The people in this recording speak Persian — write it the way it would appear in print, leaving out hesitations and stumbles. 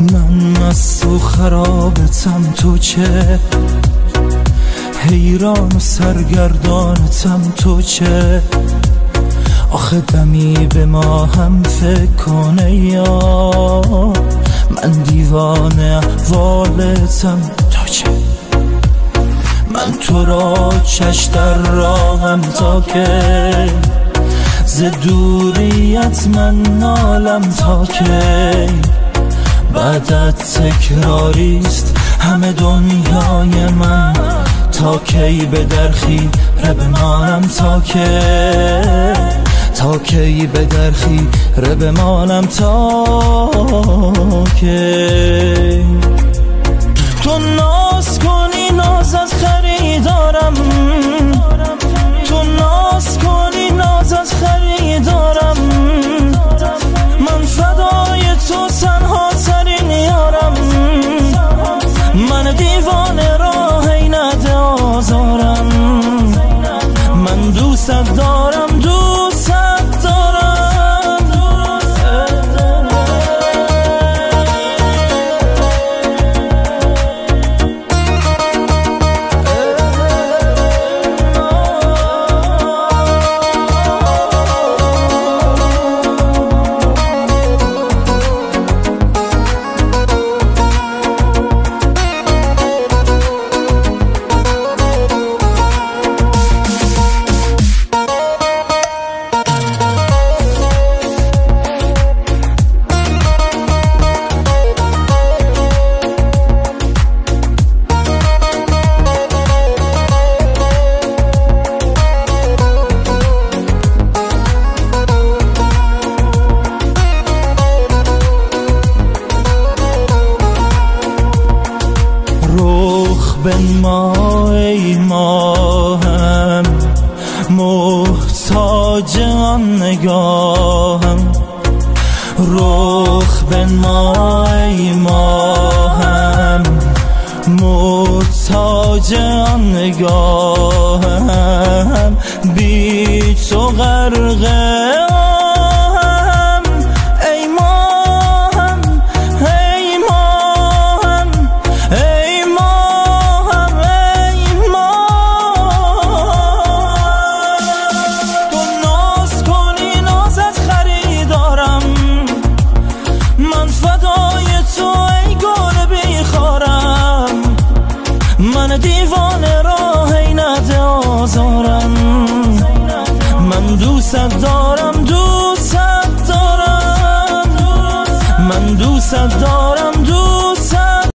من مست و خرابتم تو چه، حیران و سرگردانتم تو چه. آخه دمی به ما هم فکر کنه یا من دیوانه احوالتم تو چه. من تو را چش در راهم تا که ز دوریت من نالم تا که بعدت تکراریست همه دنیای من تا کی به در خیره بمانم تا کی به در خیره بمانم تا کی. تو ناز کنی ناز از خریدارم، تو ناز کنی ناز از خریدارم. من فدای تو تنها ترین یارم، من دیوانه راه نده آزارم. من دوست دارم دوست دارم. بنما ای ماهم، محتاج آن نگاهم. رخ بنما ای ماهم، محتاج آن نگاهم. بی تو غرقه من دیوانه راه نده آزارم. من دوست دارم دوست دارم. من دوست دارم دوست